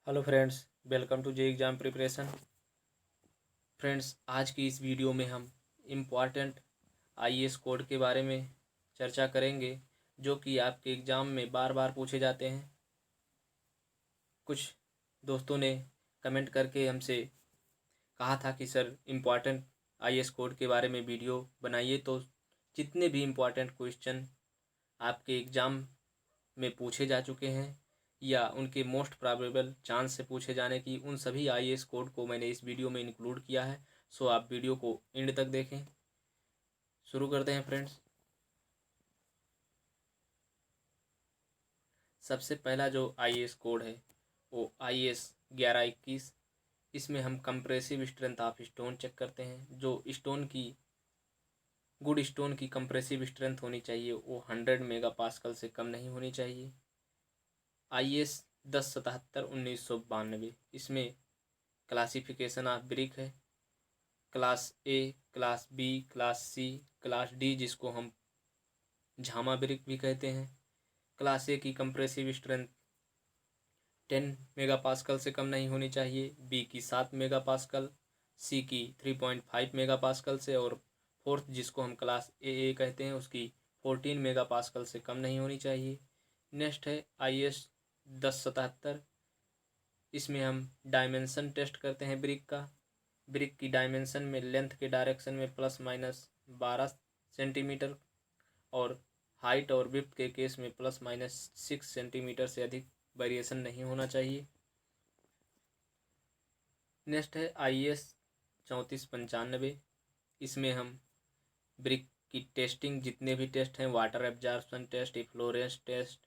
Hello friends, welcome to J exam preparation. Friends, आज की इस वीडियो में हम इम्पॉर्टेंट आईएएस कोड के बारे में चर्चा करेंगे, जो कि आपके एग्ज़ाम में बार बार पूछे जाते हैं। कुछ दोस्तों ने कमेंट करके हमसे कहा था कि सर इम्पॉर्टेंट आईएएस कोड के बारे में वीडियो बनाइए, तो जितने भी इम्पॉर्टेंट क्वेश्चन आपके एग्ज़ाम में पूछे जा चुके हैं या उनके मोस्ट प्रोबेबल चांस से पूछे जाने की, उन सभी आईएएस कोड को मैंने इस वीडियो में इंक्लूड किया है। सो आप वीडियो को एंड तक देखें। शुरू करते हैं फ्रेंड्स। सबसे पहला जो आईएएस कोड है वो IAS 1121। इसमें हम compressive strength of stone check करते हैं। जो स्टोन की गुड स्टोन की कंप्रेसिव स्ट्रेंथ होनी चाहिए वो 100 मेगा पास्कल से कम नहीं होनी चाहिए। IAS 1077/1992। इसमें क्लासिफिकेशन ऑफ ब्रिक है, class A, class B, class C, class D, जिसको हम झामा ब्रिक भी कहते हैं। क्लास ए की कंप्रेसिव स्ट्रेंथ 10 मेगापास्कल से कम नहीं होनी चाहिए, बी की 7 मेगापास्कल, सी की 3.5 मेगापास्कल से, और फोर्थ जिसको हम क्लास ए कहते हैं उसकी 14 मेगापास्कल से कम नहीं होनी चाहिए। नेक्स्ट है IAS 1077। इसमें हम डायमेंशन टेस्ट करते हैं ब्रिक का। ब्रिक की डायमेंशन में लेंथ के डायरेक्शन में +-12 सेंटीमीटर और हाइट और विड्थ के केस में +-6 सेंटीमीटर से अधिक वेरिएशन नहीं होना चाहिए। नेक्स्ट है IAS 3495। इसमें हम ब्रिक की टेस्टिंग, जितने भी टेस्ट हैं, water absorption test, efflorescence test,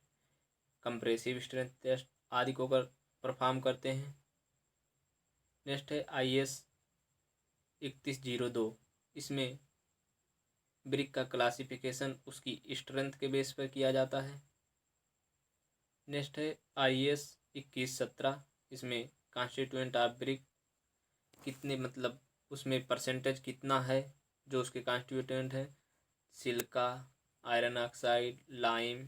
compressive strength test आदि को परफॉर्म करते हैं। नेक्स्ट है IAS 3102। इसमें ब्रिक का क्लासिफिकेशन उसकी स्ट्रेंथ के बेस पर किया जाता है। नेक्स्ट है IAS 2117। इसमें कॉन्स्टिट्यूएंट ऑफ ब्रिक कितने, मतलब उसमें परसेंटेज कितना है जो उसके कॉन्स्टिट्यूएंट हैं, silica, iron oxide, lime,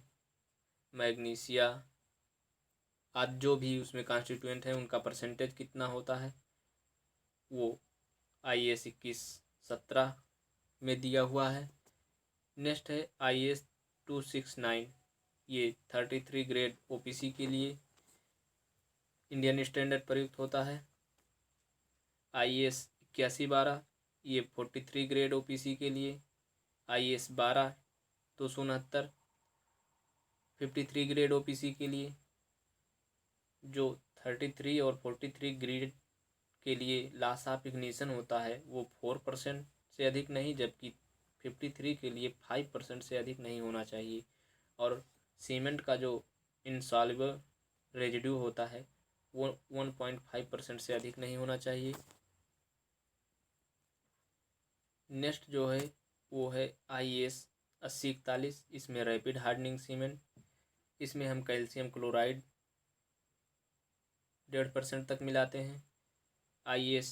magnesia आदि जो भी उसमें कॉन्स्टिट्यूएंट हैं उनका परसेंटेज कितना होता है, वो IAS 2117 में दिया हुआ है। नेक्स्ट है IAS 269। ये 33 ग्रेड OPC के लिए इंडियन स्टैंडर्ड प्रयुक्त होता है। IAS 8112, ये 43 ग्रेड OPC के लिए। IAS 12/269 53 ग्रेड OPC के लिए। जो 33 और 43 ग्रेड के लिए लॉस ऑफ इग्निशन होता है वो 4% से अधिक नहीं, जबकि 53 के लिए 5% से अधिक नहीं होना चाहिए। और सीमेंट का जो इनसॉल्युबल रेजिड्यू होता है वो 1.5% से अधिक नहीं होना चाहिए। नेक्स्ट जो है वो है IAS 8041। इसमें रैपिड हार्डनिंग सीमेंट। इसमें हम कैल्शियम क्लोराइड 1.5% तक मिलाते हैं। IAS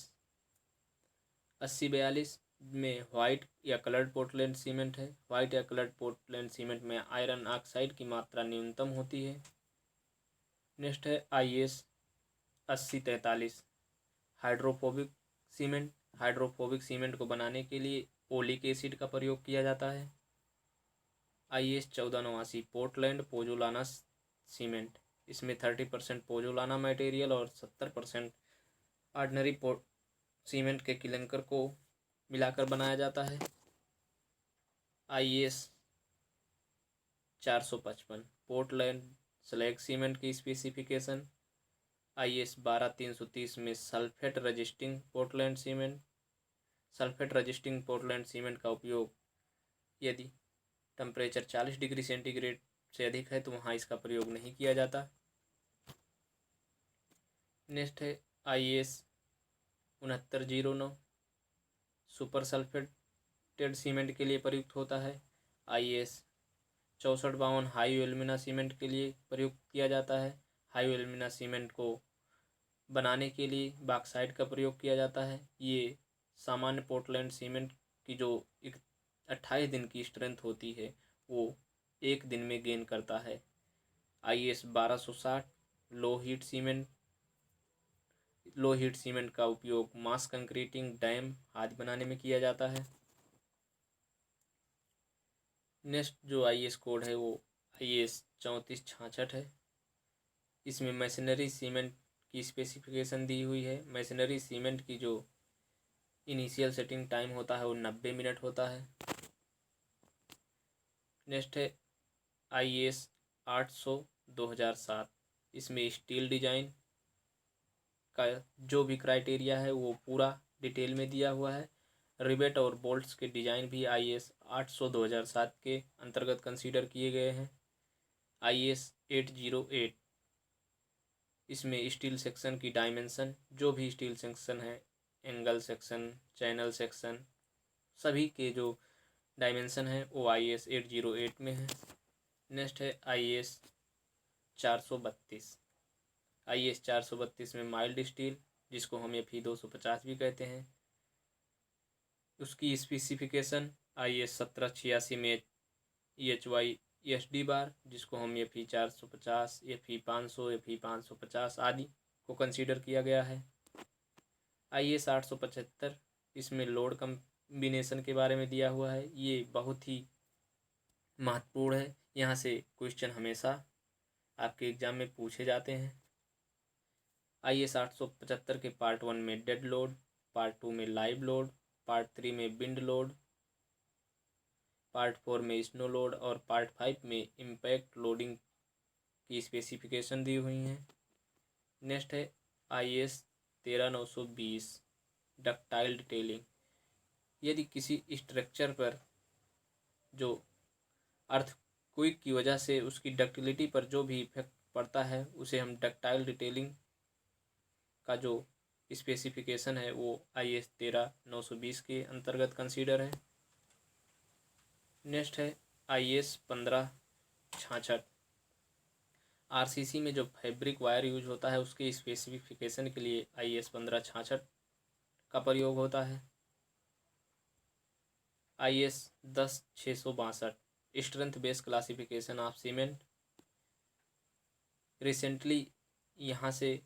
8042 में वाइट या कलर्ड पोर्टलैंड सीमेंट है। वाइट या कलर्ड पोर्टलैंड सीमेंट में आयरन ऑक्साइड की मात्रा न्यूनतम होती है। नेक्स्ट है IAS 8043 hydrophobic cement. Hydrophobic cement को बनाने के लिए ओलिक एसिड का प्रयोग किया जाता है। IAS 1489 Portland pozzolana cement. इसमें 30% पोजोलाना मटेरियल और 70% ऑर्डिनरी सीमेंट के क्लिंकर को मिलाकर बनाया जाता है। IAS 455 पोर्टलैंड स्लैग सीमेंट की स्पेसिफिकेशन। IAS 12330 में sulphate resisting Portland cement. Sulphate resisting Portland cement का उपयोग यदि टेम्परेचर 40 डिग्री सेंटीग्रेड से अधिक है तो वहाँ इसका प्रयोग नहीं किया जाता। नेक्स्ट है IAS 6909 सुपर सल्फेटेड सीमेंट के लिए प्रयुक्त होता है। IAS 6452 हाई एल्यूमिना सीमेंट के लिए प्रयुक्त किया जाता है। हाई एल्यूमिना सीमेंट को बनाने के लिए बॉक्साइट का प्रयोग किया जाता है। ये सामान्य पोर्टलैंड सीमेंट की जो 28 दिन की स्ट्रेंथ होती है वो 1 दिन में गेन करता है। IAS 1260 low heat cement low heat cement का उपयोग मास कंक्रीटिंग, डैम आदि बनाने में किया जाता है। नेक्स्ट जो आईएस कोड है वो आईएस 3466 है। इसमें मशीनरी सीमेंट की स्पेसिफिकेशन दी हुई है। मशीनरी सीमेंट की जो इनिशियल सेटिंग टाइम होता है वो 90 मिनट होता है। नेक्स्ट है आईएस 800 2007। इसमें स्टील डिजाइन का जो भी क्राइटेरिया है वो पूरा डिटेल में दिया हुआ है। रिवेट और बोल्ट्स के डिज़ाइन भी आईएस 800 2007 के अंतर्गत कंसीडर किए गए हैं। आईएस 808, इसमें स्टील सेक्शन की डायमेंशन, जो भी स्टील सेक्शन है, एंगल सेक्शन, चैनल सेक्शन, सभी के जो डायमेंशन है वो आईएस 808 में है। नेक्स्ट है आईएस 432। आईएस 432 में माइल्ड स्टील, जिसको हम एफई 250 भी कहते हैं, उसकी स्पेसिफिकेशन आईएस 1786 में HYSD बार, जिसको हम एफई 450, एफई 500, एफई 550 आदि को कंसीडर किया गया है। आईएस 875, इसमें लोड कम्बिनेशन के बारे में दिया हुआ है। ये बहुत ही महत्वपूर्ण है, यहाँ से क्वेश्चन हमेशा आपके एग्जाम में पूछे जाते हैं। आईएस 875 के पार्ट 1 में डेड लोड, पार्ट 2 में लाइव लोड, पार्ट 3 में विंड लोड, पार्ट 4 में स्नो लोड और पार्ट 5 में इम्पैक्ट लोडिंग की स्पेसिफिकेशन दी हुई हैं। नेक्स्ट है आईएस 13920 डक्टाइल डिटेलिंग। यदि किसी स्ट्रक्चर पर जो अर्थक्वेक की वजह से उसकी डक्टिलिटी पर जो भी इफेक्ट पड़ता है उसे हम डक्टाइल डिटेलिंग का जो स्पेसिफिकेशन है वो आईएस 13920 के अंतर्गत कंसीडर है। नेक्स्ट है आईएस 1566। आरसीसी में जो फैब्रिक वायर यूज होता है उसके स्पेसिफिकेशन के लिए आईएस 1566 का प्रयोग होता है। IS 10662 strength base classification of cement. Recently यहाँ से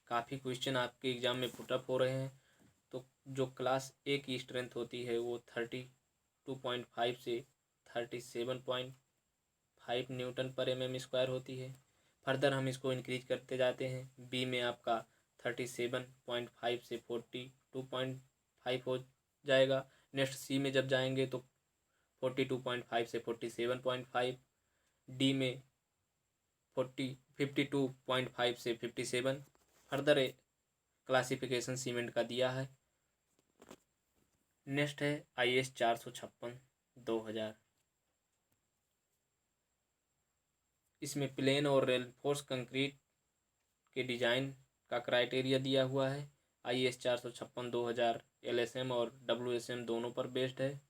काफ़ी क्वेश्चन आपके एग्ज़ाम में पुटअप हो रहे हैं। तो जो क्लास ए की स्ट्रेंथ होती है वो 32.5 से 37.5 न्यूटन पर mm² होती है। फर्दर हम इसको इंक्रीज करते जाते हैं। बी में आपका 37.5 से 42.5 हो जाएगा। नेक्स्ट सी में जब जाएंगे तो 42.5 से 47.5, डी में 52.5 से 57। फर्दर क्लासिफिकेशन सीमेंट का दिया है। नेक्स्ट है आईएस 456 2000। इसमें प्लेन और रेनफोर्स कंक्रीट के डिज़ाइन का क्राइटेरिया दिया हुआ है। आईएस 456 2000 LSM और WSM दोनों पर बेस्ड है।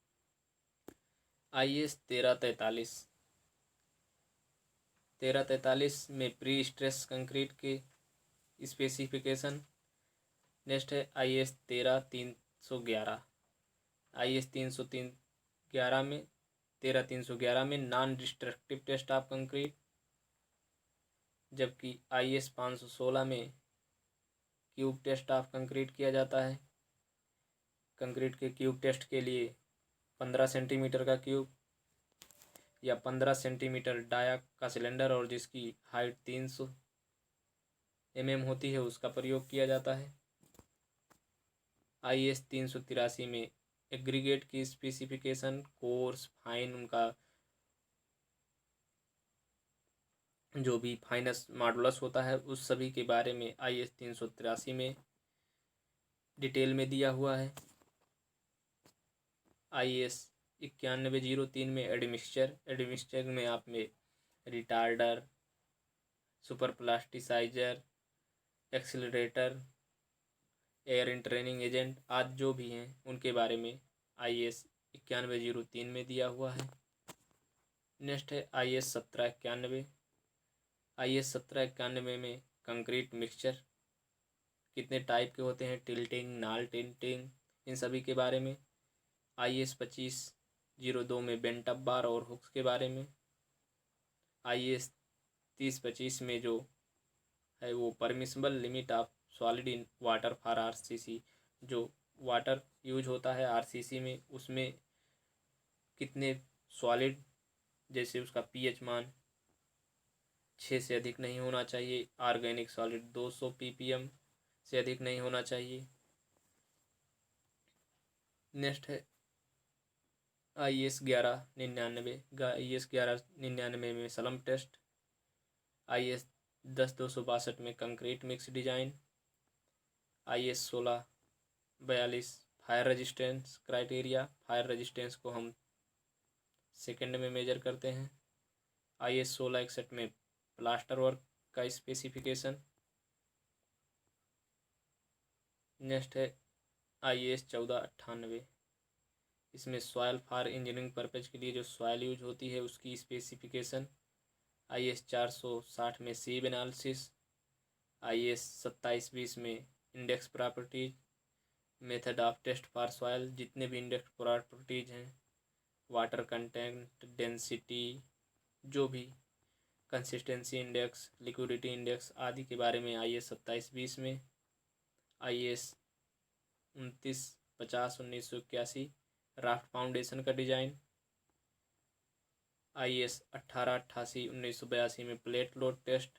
आईएस 1343 में प्री स्ट्रेस कंक्रीट के स्पेसिफिकेशन। नेक्स्ट है आईएस 13311। आईएस 13311 में non destructive test of concrete, जबकि आईएस 516 में क्यूब टेस्ट ऑफ कंक्रीट किया जाता है। कंक्रीट के क्यूब टेस्ट के लिए 15 सेंटीमीटर का क्यूब या 15 सेंटीमीटर डाया का सिलेंडर और जिसकी हाइट 300 mm होती है उसका प्रयोग किया जाता है। आईएस 383 में एग्रीगेट की स्पेसिफिकेशन, कोर्स, फाइन, उनका जो भी फाइनस मॉडुलस होता है उस सभी के बारे में आईएस 383 में डिटेल में दिया हुआ है। आईएस 9103 में एडमिक्सचर में आप में retarder, super plasticizer, accelerator, air entraining agent आदि जो भी हैं उनके बारे में आईएस 9103 में दिया हुआ है। नेक्स्ट है आईएस 1791। आईएस 1791 में कंक्रीट मिक्सचर कितने टाइप के होते हैं, टिल्टिंग, नॉन टिल्टिंग, इन सभी के बारे में। आईएस 2502 में बेंटअप बार और हुक्स के बारे में। आईएस 3025 में जो है वो permissible limit of solid in water for RCC, जो वाटर यूज होता है आरसीसी में उसमें कितने सॉलिड, जैसे उसका पीएच मान 6 से अधिक नहीं होना चाहिए, ऑर्गेनिक सॉलिड 200 ppm से अधिक नहीं होना चाहिए। नेक्स्ट है IS 1199, IS 1199 में सलम टेस्ट, IS 10262 में concrete mix design, IS 1642 fire resistance criteria, fire resistance को हम सेकंड में मेजर करते हैं, IS 1661 में प्लास्टर वर्क का स्पेसिफिकेशन। नेक्स्ट है IS 1498, इसमें सॉयल फॉर इंजीनियरिंग पर्पज के लिए जो सॉयल यूज होती है उसकी स्पेसिफिकेशन। IS 460 में सीव एनालिसिस, IS 2720 में index properties, method of test for soil, जितने भी इंडेक्स प्रॉपर्टीज हैं, वाटर कंटेंट, डेंसिटी, जो भी कंसिस्टेंसी इंडेक्स, लिक्विडिटी इंडेक्स आदि के बारे में IS 2720 में। IS 2950 1981 राफ्ट फाउंडेशन का डिजाइन, IS 1888 1982 में प्लेट लोड टेस्ट,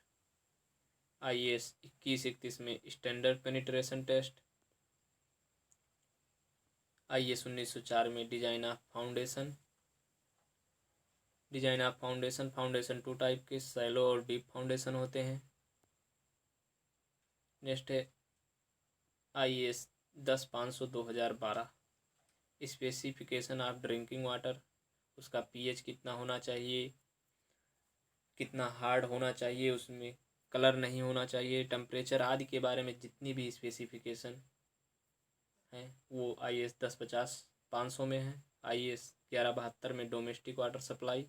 IS 2131 में स्टैंडर्ड पेनिट्रेशन टेस्ट, IS 1904 में design of foundation. Design of foundation, foundation 2 type के, सैलो और डीप फाउंडेशन होते हैं। नेक्स्ट है IS 10-500 2012, specification of drinking water, उसका पीएच कितना होना चाहिए, कितना हार्ड होना चाहिए, उसमें कलर नहीं होना चाहिए, टेम्परेचर आदि के बारे में जितनी भी स्पेसिफिकेशन है वो IS 1050-500 में है। IS 1172 में डोमेस्टिक वाटर सप्लाई,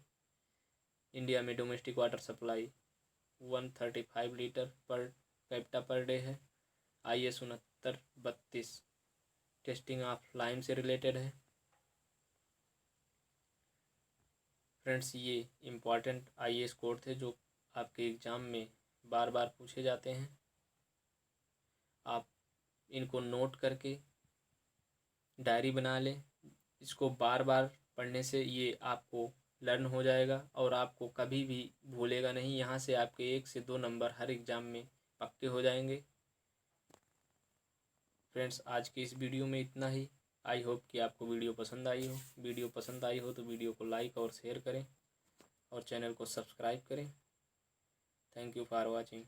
इंडिया में domestic water supply 135 litre per capita per day है। IS 6932 टेस्टिंग ऑफ लाइम से रिलेटेड है। फ्रेंड्स, ये इम्पॉर्टेंट IAS कोड थे जो आपके एग्ज़ाम में बार बार पूछे जाते हैं। आप इनको नोट करके डायरी बना लें, इसको बार बार पढ़ने से ये आपको लर्न हो जाएगा और आपको कभी भी भूलेगा नहीं। यहाँ से आपके 1 से 2 नंबर हर एग्ज़ाम में पक्के हो जाएंगे। फ्रेंड्स, आज की इस वीडियो में इतना ही। आई होप कि आपको वीडियो पसंद आई हो। वीडियो पसंद आई हो तो वीडियो को लाइक और शेयर करें और चैनल को सब्सक्राइब करें। Thank you for watching.